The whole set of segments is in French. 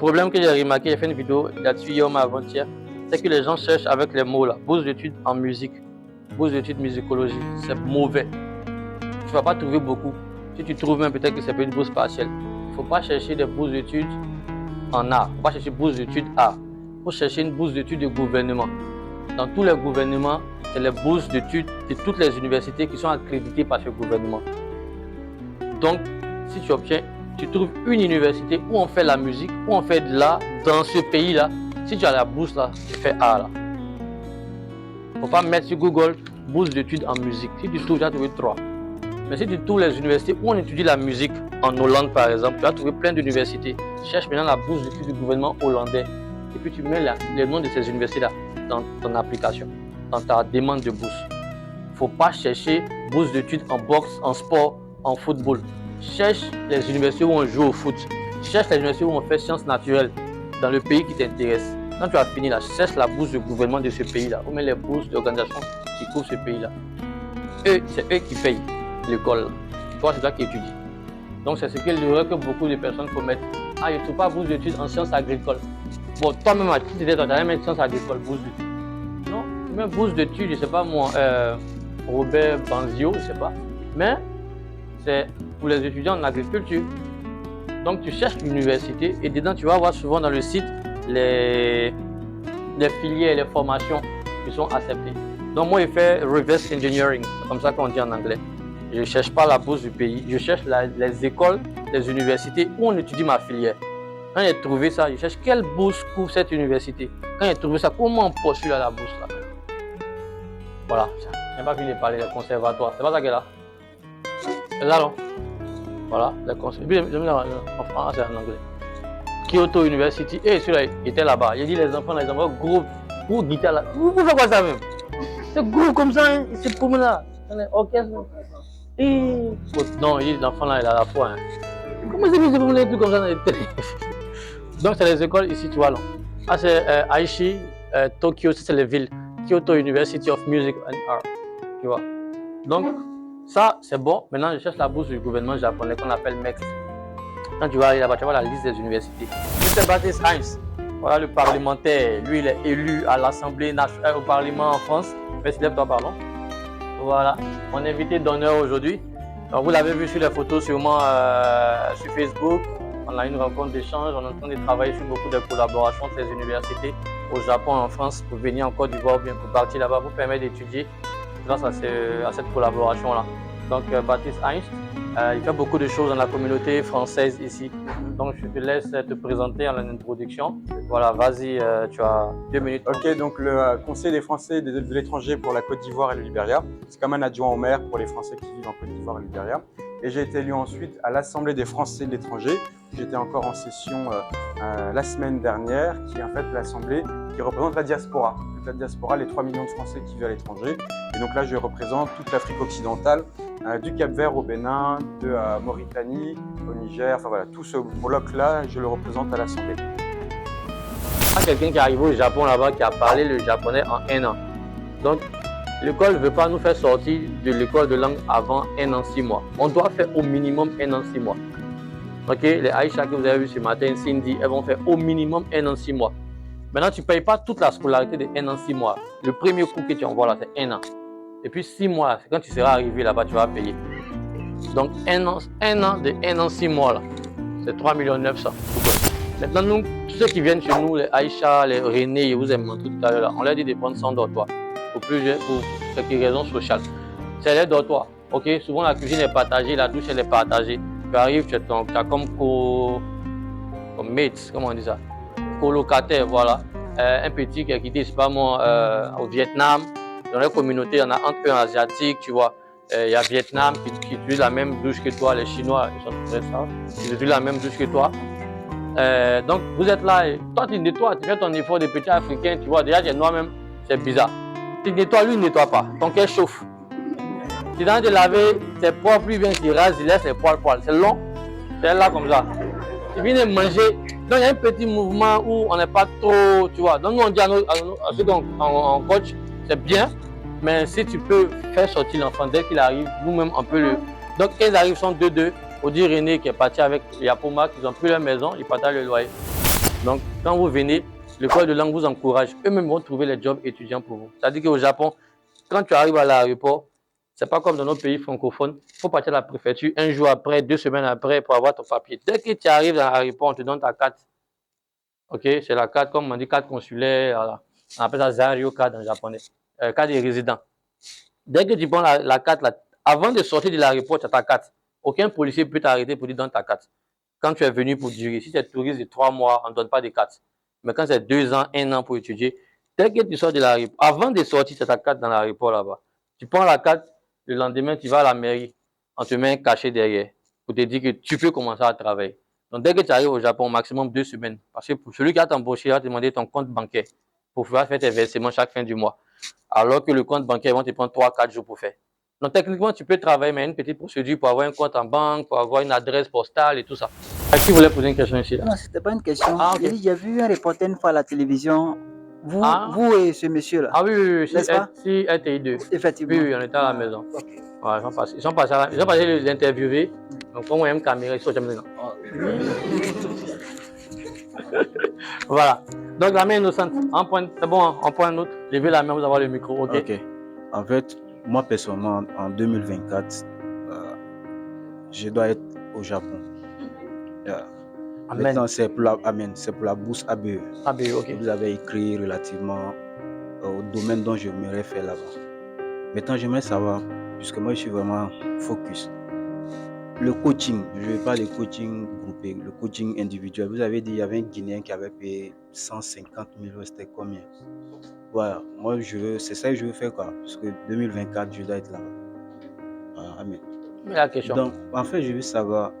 problème que j'ai remarqué, j'ai fait une vidéo là-dessus hier ou avant-hier, c'est que les gens cherchent avec les mots là, bourse d'études en musique, bourse d'études musicologie, c'est mauvais. Tu vas pas trouver beaucoup. Si tu trouves même peut-être que c'est une bourse partielle. Il ne faut pas chercher des bourses d'études en art. Il ne faut pas chercher bourse d'études art. Il faut chercher une bourse d'études de gouvernement. Dans tous les gouvernements, c'est les bourses d'études de toutes les universités qui sont accréditées par ce gouvernement. Donc, si tu obtiens, tu trouves une université où on fait la musique, où on fait de l'art dans ce pays-là. Si tu as la bourse là, tu fais art là. Il ne faut pas mettre sur Google bourse d'études en musique. Si tu trouves, tu vas trouver 3. Mais si tu trouves les universités où on étudie la musique, en Hollande par exemple, tu vas trouver plein d'universités. Cherche maintenant la bourse d'études du gouvernement hollandais. Et puis tu mets les noms de ces universités-là dans ton application, dans ta demande de bourse. Il ne faut pas chercher bourse d'études en boxe, en sport, en football. Cherche les universités où on joue au foot. Cherche les universités où on fait sciences naturelles dans le pays qui t'intéresse. Quand tu as fini là, cherche la bourse du gouvernement de ce pays-là, ou même les bourses d'organisations qui couvrent ce pays-là. C'est eux qui payent l'école. Toi, c'est toi qui étudies. Donc, c'est ce que l'erreur que beaucoup de personnes commettent. Ah, je ne trouve pas bourse d'études en sciences agricoles. Bon, toi-même, tu étais dans ta même sciences agricoles, bourse d'études. Non, même bourse d'études, je ne sais pas moi, Robert Banzio, je ne sais pas. Mais c'est pour les étudiants en agriculture. Donc, tu cherches l'université et dedans, tu vas voir souvent dans le site les filières, les formations qui sont acceptées. Donc, moi, je fais reverse engineering, c'est comme ça qu'on dit en anglais. Je ne cherche pas la bourse du pays, je cherche les écoles, les universités où on étudie ma filière. Quand j'ai trouvé ça, je cherche quelle bourse couvre cette université. Quand j'ai trouvé ça, comment on postule à la bourse là? Voilà, je n'ai pas fini de parler des conservatoires. C'est pas ça qu'elle a. C'est ça, non? Voilà, les conservatoires. Et puis, en français, c'est en anglais. Kyoto University. Et celui-là, il était là-bas. Il a dit les enfants, gros guitare là. Vous faites quoi ça même? C'est gros comme ça, hein? C'est pour moi là. Orchestre. Et... non, l'enfant là, il a la foi. Hein. Comment c'est possible pour les trucs comme ça dans les télé? Donc, c'est les écoles ici, tu vois. Là. Ah, c'est Aichi, Tokyo, c'est les villes. Kyoto University of Music and Art. Tu vois. Donc, ça, c'est bon. Maintenant, je cherche la bourse du gouvernement japonais qu'on appelle MEX. Quand tu vas aller là-bas, tu vas voir la liste des universités. C'est Baptiste Heinz. Voilà le parlementaire. Lui, il est élu à l'Assemblée nationale, au Parlement en France. Mais lève-toi, pardon. Voilà, mon invité d'honneur aujourd'hui. Vous l'avez vu sur les photos sûrement sur Facebook. On a une rencontre d'échange. On est en train de travailler sur beaucoup de collaborations de ces universités au Japon, en France, pour venir en Côte d'Ivoire ou bien pour partir là-bas, vous permettre d'étudier grâce à cette collaboration-là. Donc, Baptiste Heinz, il fait beaucoup de choses dans la communauté française ici. Donc, je te laisse te présenter en introduction. Voilà, vas-y, tu as 2 minutes. Ok, donc le Conseil des Français de l'étranger pour la Côte d'Ivoire et le Libéria. C'est comme un adjoint au maire pour les Français qui vivent en Côte d'Ivoire et le Libéria. Et j'ai été élu ensuite à l'Assemblée des Français de l'étranger. J'étais encore en session la semaine dernière, qui est en fait l'Assemblée qui représente la diaspora. Toute la diaspora, les 3 millions de Français qui vivent à l'étranger. Et donc là, je représente toute l'Afrique occidentale, du Cap-Vert au Bénin, de Mauritanie, au Niger, enfin voilà, tout ce bloc-là, je le représente à l'Assemblée. Quelqu'un qui est arrivé au Japon là-bas, qui a parlé le japonais en 1 an. Donc, l'école ne veut pas nous faire sortir de l'école de langue avant 1 an, 6 mois. On doit faire au minimum 1 an, 6 mois. Ok, les Aïcha que vous avez vu ce matin, Cindy, elles vont faire au minimum 1 an, 6 mois. Maintenant, tu ne payes pas toute la scolarité de 1 an, 6 mois. Le premier cours que tu envoies là, c'est 1 an. Et puis 6 mois, c'est quand tu seras arrivé là-bas, tu vas payer. Donc 1 an de 1 an, 6 mois là, c'est 3,9 millions. Maintenant, nous, tous ceux qui viennent chez nous, les Aïcha, les René, je vous ai montré tout à l'heure, on leur dit de prendre 100 dortoirs pour quelques raisons sociales. C'est les dortoirs. Ok, souvent la cuisine est partagée, la douche elle est partagée. Tu arrives, tu as comme mate, comment on dit ça? Colocataire, voilà. Un petit qui a quitté, c'est pas moi, au Vietnam. Dans la communauté, il y en a entre eux asiatiques, tu vois. Il y a Vietnam qui utilise la même douche que toi, les Chinois, ils sont très ça. Ils utilisent la même douche que toi. Donc, vous êtes là, et toi, tu nettoies, tu fais ton effort de petit africain, tu vois, déjà, tu es noir même, c'est bizarre. Tu nettoies, lui, il ne nettoie pas, ton cœur chauffe. Tu es en train de laver, c'est propre, lui vient, il rase, il laisse les poils, c'est long, c'est là comme ça. Tu viens de manger, donc il y a un petit mouvement où on n'est pas trop, tu vois. Donc, nous, on dit à ceux qu'on coach, c'est bien, mais si tu peux faire sortir l'enfant dès qu'il arrive, nous-mêmes, on peut le. Donc, quand ils arrivent, ils sont 2-2. On dit René qui est parti avec Yapoma, qui ont pris leur maison, ils partagent le loyer. Donc, quand vous venez, l'école de langue vous encourage. Eux-mêmes vont trouver les jobs étudiants pour vous. C'est-à-dire qu'au Japon, quand tu arrives à l'aéroport, c'est pas comme dans nos pays francophones. Il faut partir à la préfecture un jour après, 2 semaines après pour avoir ton papier. Dès que tu arrives dans l'aéroport, on te donne ta carte. Ok, c'est la carte, comme on dit, carte consulaire. Voilà. On appelle ça Zario card en japonais. Carte de résident. Dès que tu prends la carte, là, avant de sortir de l'aéroport, tu as ta carte. Aucun policier peut t'arrêter pour dire donne ta carte. Quand tu es venu pour durer, si tu es touriste de 3 mois, on ne donne pas de carte. Mais quand c'est 2 ans, 1 an pour étudier, dès que tu sors de l'aéroport, avant de sortir, tu as ta carte dans l'aéroport là-bas. Tu prends la carte, le lendemain, tu vas à la mairie, on te met un cachet derrière pour te dire que tu peux commencer à travailler. Donc, dès que tu arrives au Japon, au maximum 2 semaines. Parce que pour celui qui a t'embauché, il va te demander ton compte bancaire pour pouvoir faire tes versements chaque fin du mois. Alors que le compte bancaire, ils vont te prendre 3-4 jours pour faire. Donc, techniquement, tu peux travailler, mais une petite procédure pour avoir un compte en banque, pour avoir une adresse postale et tout ça. Qui voulait poser une question ici là? Non, c'était pas une question. Ah, ok. J'ai vu un reporter une fois à la télévision. Vous, Ah. vous et ce monsieur-là. Ah oui, oui, oui, N'est-ce pas? si RTI2. Effectivement. Oui, oui, on était à la maison. Okay. Ouais, ils sont passés les interviewer. Donc, comme on a une caméra, ils sont jamais là. Voilà. Donc, la main innocente, c'est bon, on prend un autre. Levez la main, vous avez le micro, ok? Ok. En fait, moi personnellement, en 2024, je dois être au Japon. Amen. Maintenant, c'est pour la bourse ABE. ABE, ok. Vous avez écrit relativement au domaine dont j'aimerais faire là-bas. Maintenant, j'aimerais savoir, puisque moi, je suis vraiment focus. Le coaching, je ne veux pas le coaching groupé, le coaching individuel. Vous avez dit qu'il y avait un Guinéen qui avait payé 150 000 €, c'était combien? Voilà, moi, c'est ça que je veux faire, quoi. Parce que 2024, je dois être là-bas. Amen. Mais la question. Donc, en fait, je veux savoir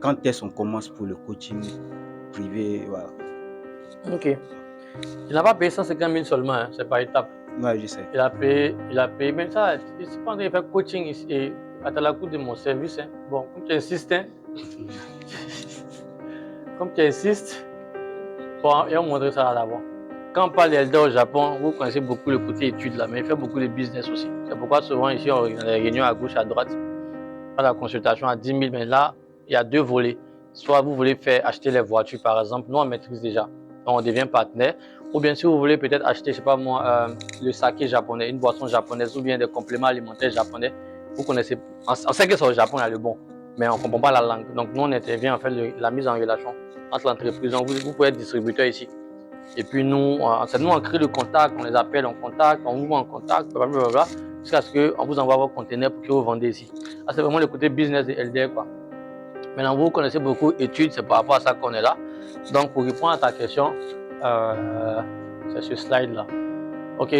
quand est-ce qu'on commence pour le coaching privé, voilà. Ok. Il n'a pas payé 150 000 seulement, hein, c'est par étape. Ouais, je sais. Il a payé, mais ça, je ne suis pas en train de faire coaching ici, et à la coûte de mon service. Hein. Bon, comme tu insistes, hein, bon, ils ont montré ça d'abord. Quand on parle d'Elder au Japon, vous connaissez beaucoup le côté études là, mais il fait beaucoup de business aussi. C'est pourquoi souvent ici, on a des réunions à gauche, à droite. On a la consultation à 10 000, mais là, il y a 2 volets. Soit vous voulez acheter les voitures, par exemple, nous on maîtrise déjà, donc on devient partenaire. Ou bien si vous voulez peut-être acheter, je sais pas moi, le saké japonais, une boisson japonaise, ou bien des compléments alimentaires japonais. Vous connaissez, on sait que c'est au Japon, il y a le bon, mais on ne comprend pas la langue. Donc nous on intervient en fait la mise en relation entre l'entreprise. Donc vous pouvez être distributeur ici. Et puis nous, c'est nous on crée le contact, on les appelle en contact, on vous met en contact, blablabla, jusqu'à ce qu'on vous envoie vos conteneurs pour que vous vendez ici. Ah, c'est vraiment le côté business de LDR, quoi. Maintenant, vous connaissez beaucoup d'études, c'est par rapport à ça qu'on est là. Donc, pour répondre à ta question, c'est ce slide-là. Ok,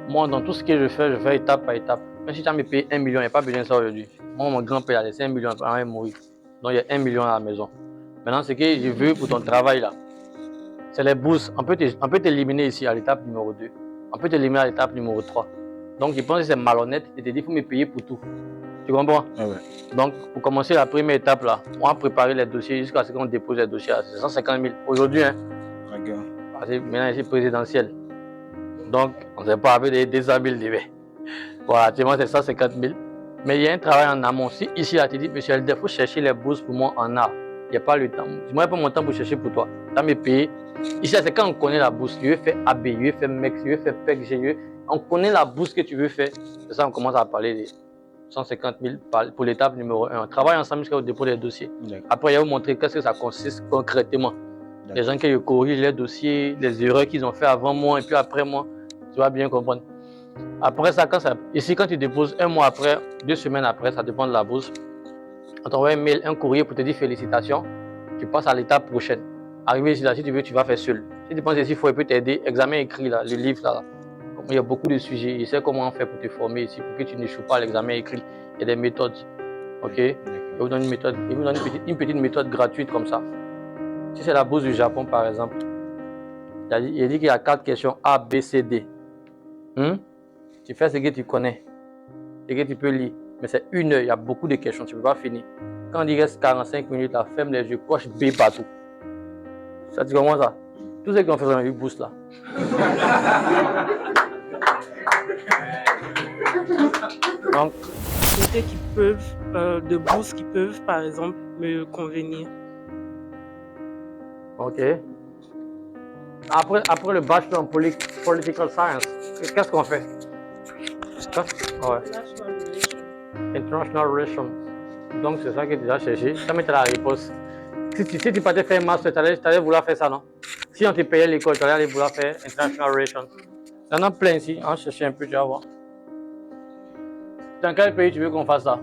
moi, dans tout ce que je fais étape par étape. Même si tu as me payé 1 million, il n'y a pas besoin de ça aujourd'hui. Moi, mon grand-père a laissé 1 million avant de mourir. Donc, il y a 1 million à la maison. Maintenant, ce que je veux pour ton travail, là, c'est les bourses. On peut t'éliminer ici à l'étape numéro 2. On peut t'éliminer à l'étape numéro 3. Donc, je pense que c'est malhonnête de te dire qu'il faut me payer pour tout. Tu comprends? Ah ouais. Donc, pour commencer la première étape, là, on va préparer les dossiers jusqu'à ce qu'on dépose les dossiers à 150 000. Aujourd'hui, hein, parce que maintenant, c'est présidentiel. Donc, on ne sait pas avec des 200 000 de voilà, actuellement, c'est 150 000. Mais il y a un travail en amont. Si ici, là, tu dis, monsieur Elder, il faut chercher les bourses pour moi en art. Il n'y a pas le temps. Moi, il n'y a pas mon temps pour chercher pour toi. Tu as me payé. Ici, c'est quand on connaît la bourse. Je veux faire AB, je veux faire MEX, je veux faire PEC, on connaît la bourse que tu veux faire. C'est ça, on commence à parler de 150 000 pour l'étape numéro 1. On travaille ensemble jusqu'au dépôt des dossiers. Après, il va vous montrer qu'est-ce que ça consiste concrètement. Les gens qui corrigent les dossiers, les erreurs qu'ils ont fait avant moi et puis après moi. Tu vas bien comprendre. Après ça, ici, quand tu déposes 1 mois après, 2 semaines après, ça dépend de la bourse. On t'envoie un mail, un courrier pour te dire félicitations. Tu passes à l'étape prochaine. Arrivé ici, là, si tu veux, tu vas faire seul. Si tu penses ici, il faut t'aider. Examen écrit, là, le livre, là. Il y a beaucoup de sujets. Je sais comment on fait pour te former ici, pour que tu n'échoues pas à l'examen écrit. Il y a des méthodes. Ok? Je vous donne une méthode. Je vous donne une petite méthode gratuite comme ça. Si c'est la bourse du Japon, par exemple, il dit qu'il y a 4 questions A, B, C, D. Tu fais ce que tu connais, ce que tu peux lire. Mais c'est 1 heure, il y a beaucoup de questions, tu ne peux pas finir. Quand il reste 45 minutes, là, ferme les yeux, coche B partout. Ça, tu comprends ça? Tous ceux qui ont fait ça, ils boostent là. Donc, qui peuvent, de bourses qui peuvent, par exemple, me convenir. ok. après le bachelor en political science, qu'est-ce qu'on fait? Ouais. International Relations. Donc c'est ça que tu as cherché. Ça mettait la réponse. Si tu partais faire un master, tu allais vouloir faire ça, non? Si on te payait l'école, tu allais vouloir faire International Relations. Il y en a plein ici. On cherche un peu, tu vas voir. Dans quel pays tu veux qu'on fasse ça?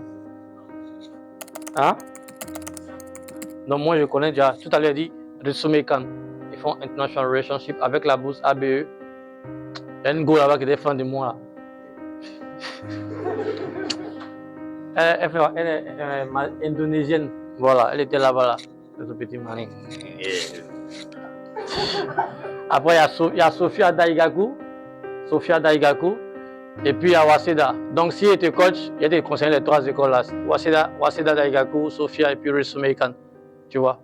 Hein? Donc moi je connais déjà, tout à l'heure dit, Resumeikan. Ils font International Relationship avec la bourse ABE. Il y a une go là-bas qui est fan de moi là. Elle est indonésienne. Voilà, elle était là-bas là. Ce petit mani. Après il y a Sophia Daigaku. Et puis il y a Waseda. Donc si tu es coach, il y a des conseillers les trois écoles là. Waseda Daigaku, Sophia et puis Resumeikan. Tu vois.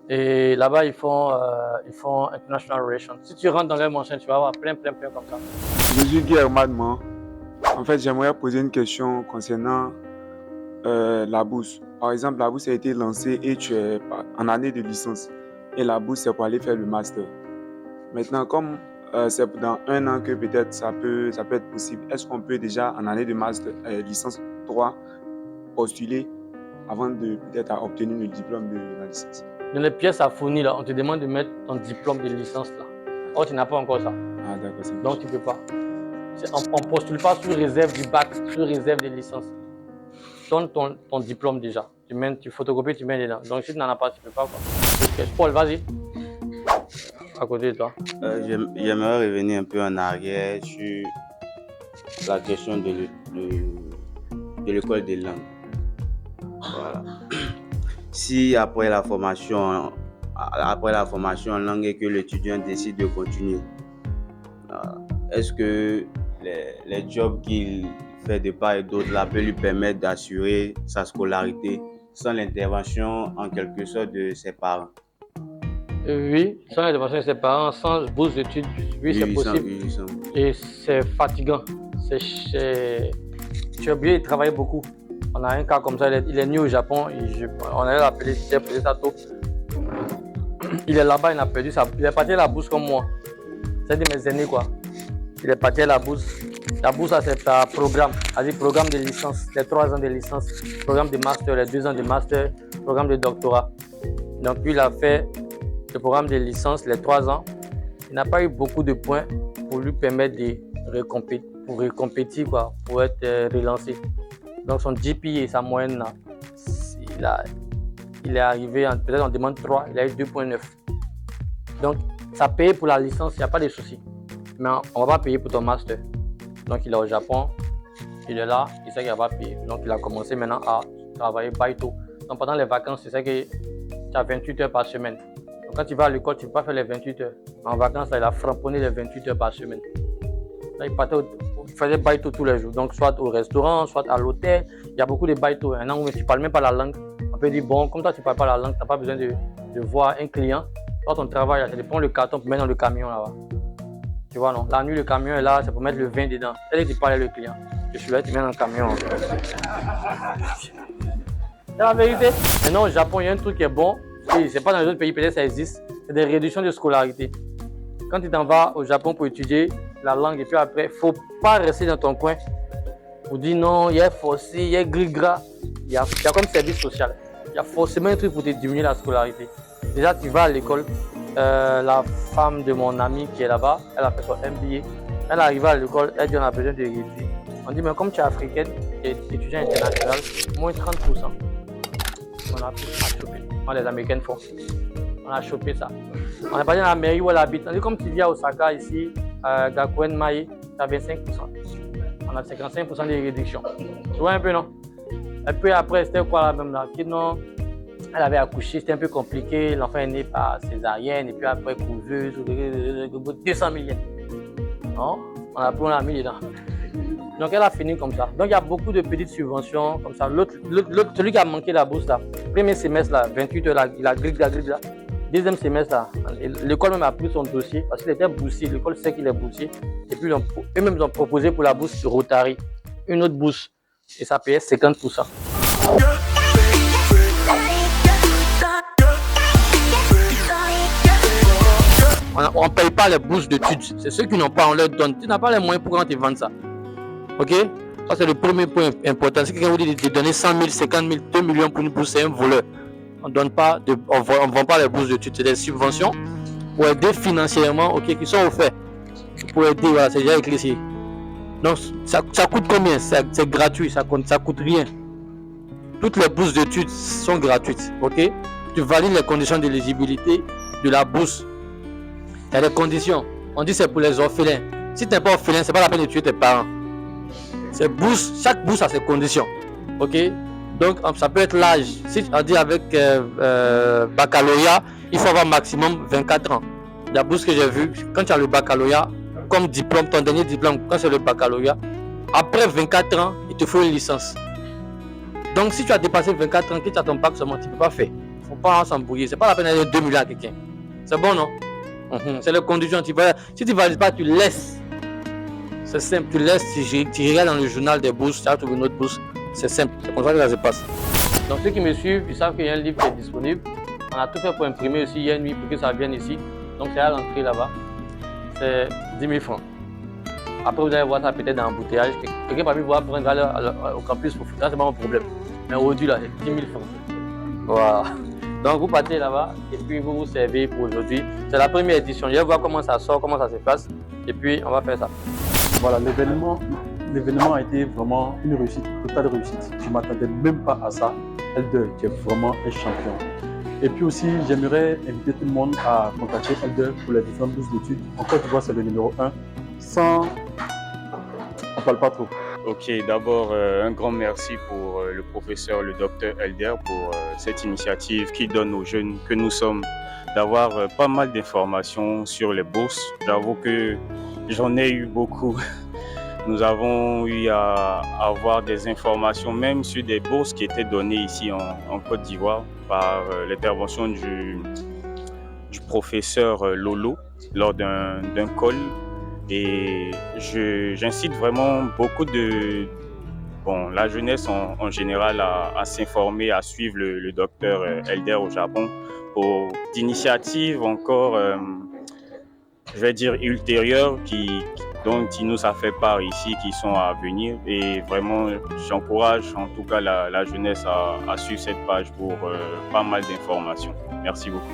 Et là-bas, ils font International Relations. Si tu rentres dans leur mention, tu vas avoir plein comme ça. Je suis Guy Hermann. En fait, j'aimerais poser une question concernant la bourse. Par exemple, la bourse a été lancée et tu es en année de licence. Et la bourse, c'est pour aller faire le master. Maintenant, comme c'est dans un an que peut-être ça peut être possible, est-ce qu'on peut déjà, en année de master, licence 3, postuler avant de peut-être obtenir le diplôme de la licence? Dans les pièces à fournir, là, on te demande de mettre ton diplôme de licence là. Or, tu n'as pas encore ça. Ah, d'accord. Donc, tu ne peux pas. On ne postule pas sur réserve du bac, sur réserve de licence. Donne ton diplôme déjà. Tu photocopies, tu mets dedans. Donc, si tu n'en as pas, tu ne peux pas. Ok, Paul, vas-y. À côté de toi. J'aimerais revenir un peu en arrière sur la question de l'école des langues. Voilà. Si après la formation en langue et que l'étudiant décide de continuer, est-ce que les jobs qu'il fait de part et d'autre là peut lui permettre d'assurer sa scolarité sans l'intervention en quelque sorte de ses parents? Oui, sans l'intervention de ses parents, sans bourse d'études, oui, c'est possible. Et c'est fatigant. Tu es obligé de travailler beaucoup. On a un cas comme ça, il est né au Japon, on allait l'appeler Sato. Il est là-bas, il est parti à la bourse comme moi. C'est de mes aînés quoi. Il est parti à la bourse. La bourse, c'est un programme, c'est-à-dire programme de licence, les 3 ans de licence, programme de master, les 2 ans de master, programme de doctorat. Donc lui, il a fait le programme de licence, les 3 ans. Il n'a pas eu beaucoup de points pour lui permettre de recompétir, quoi, pour être relancé. Donc son GPA, sa moyenne, là, il est arrivé, peut-être en demande 3, il a eu 2,9. Donc ça paye pour la licence, il n'y a pas de souci. Mais on ne va pas payer pour ton master. Donc il est au Japon, il est là, il sait qu'il ne va pas payer. Donc il a commencé maintenant à travailler baito. Donc pendant les vacances, c'est ça que tu as 28 heures par semaine. Donc quand tu vas à l'école, tu ne peux pas faire les 28 heures. En vacances, là, il a framponné les 28 heures par semaine. Là, il faisait baito tous les jours. Donc soit au restaurant, soit à l'hôtel. Il y a beaucoup de baito. Un an où tu ne parles même pas la langue. On peut dire, bon, comme toi tu ne parles pas la langue, tu n'as pas besoin de voir un client. Toi, ton travail, c'est de prendre le carton pour mettre dans le camion là-bas. Tu vois, non? La nuit, le camion est là, c'est pour mettre le vin dedans. Et tu parles le client. Je suis là, tu mets dans le camion. C'est la vérité. Maintenant, au Japon, il y a un truc qui est bon. C'est pas dans les autres pays, peut-être ça existe. C'est des réductions de scolarité. Quand tu t'en vas au Japon pour étudier la langue, et puis après, il ne faut pas rester dans ton coin pour dire non, il y a forcé, il y a gris-gras. Il y a comme service social. Il y a forcément un truc pour te diminuer la scolarité. Déjà, tu vas à l'école. La femme de mon ami qui est là-bas, elle a fait son MBA. Elle est arrivée à l'école, elle dit on a besoin de réduire. On dit mais comme tu es africaine et étudiant international, moins 30%. On a chopé. Les Américains font. On a chopé ça. On est parti dans la mairie où elle habite. On dit comme tu viens à Osaka ici, Gakuen Mai, tu as 25%. On a 55% de réduction. Tu vois un peu non? Et puis après, c'était quoi là même là? Non. Elle avait accouché, c'était un peu compliqué. L'enfant est né par césarienne et puis après couveuse, 200 000 yens. Non? On a mis dedans. Donc elle a fini comme ça. Donc il y a beaucoup de petites subventions comme ça. Celui qui a manqué la bourse là, premier semestre là, 28 heures là, il a grille là. Deuxième semestre là, l'école même a pris son dossier parce qu'il était boursier. L'école sait qu'il est boursier. Et puis eux-mêmes ils ont proposé pour la bourse Rotary une autre bourse et ça payait 50%. On ne paye pas les bourses d'études. C'est ceux qui n'ont pas, on leur donne. Tu n'as pas les moyens pour quand ils vendent ça. Ok? Ça, c'est le premier point important. Si quelqu'un vous dit de donner 100 000, 50 000, 2 millions pour une bourse, c'est un voleur. On ne vend pas les bourses d'études. C'est des subventions pour aider financièrement, ok, qui sont offerts. Pour aider, voilà, c'est déjà écrit ici. Donc, ça coûte combien? C'est gratuit, ça coûte rien. Toutes les bourses d'études sont gratuites, ok? Tu valides les conditions d'éligibilité de la bourse. Il y a des conditions. On dit que c'est pour les orphelins. Si tu n'es pas orphelin, ce n'est pas la peine de tuer tes parents. Chaque bourse a ses conditions. Ok? Donc, ça peut être l'âge. Si on dit avec baccalauréat, il faut avoir maximum 24 ans. La bourse que j'ai vue, quand tu as le baccalauréat, comme diplôme, ton dernier diplôme, quand c'est le baccalauréat, après 24 ans, il te faut une licence. Donc, si tu as dépassé 24 ans, que tu as ton bac seulement, tu ne peux pas faire. Il ne faut pas s'embrouiller. Ce n'est pas la peine d'aller 2 millions à quelqu'un. C'est bon, non? C'est les conditions. Si tu ne valides pas, tu laisses. C'est simple, tu laisses, tu regardes dans le journal des bourses, tu as trouvé une autre bourse, c'est simple, c'est comme ça que ça se passe. Donc ceux qui me suivent, ils savent qu'il y a un livre qui est disponible. On a tout fait pour imprimer aussi, il y a une nuit pour que ça vienne ici. Donc c'est à l'entrée là-bas, c'est 10 000 francs. Après vous allez voir ça peut-être dans l'embouteillage, quelqu'un parmi vous va prendre au campus pour faire ça, c'est pas mon problème. Mais aujourd'hui là, c'est 10 000 francs. Voilà. Donc vous partez là-bas et puis vous vous servez pour aujourd'hui. C'est la première édition, je vais voir comment ça sort, comment ça se passe et puis on va faire ça. Voilà, l'événement a été vraiment une réussite, totale réussite. Je ne m'attendais même pas à ça. Elder, qui est vraiment un champion. Et puis aussi, j'aimerais inviter tout le monde à contacter Elder pour les différentes bourses d'études. En Côte d'Ivoire, c'est le numéro 1. On ne parle pas trop. Ok, d'abord, un grand merci pour le professeur, le docteur Elder, pour cette initiative qui donne aux jeunes que nous sommes d'avoir pas mal d'informations sur les bourses. J'avoue que j'en ai eu beaucoup. Nous avons eu à avoir des informations même sur des bourses qui étaient données ici en Côte d'Ivoire par l'intervention du professeur Lolo lors d'un call. Et j'incite vraiment beaucoup la jeunesse en général à s'informer, à suivre le docteur Elder au Japon pour d'initiatives encore, je vais dire, ultérieures dont il nous a fait part ici, qui sont à venir. Et vraiment, j'encourage en tout cas la jeunesse à suivre cette page pour pas mal d'informations. Merci beaucoup.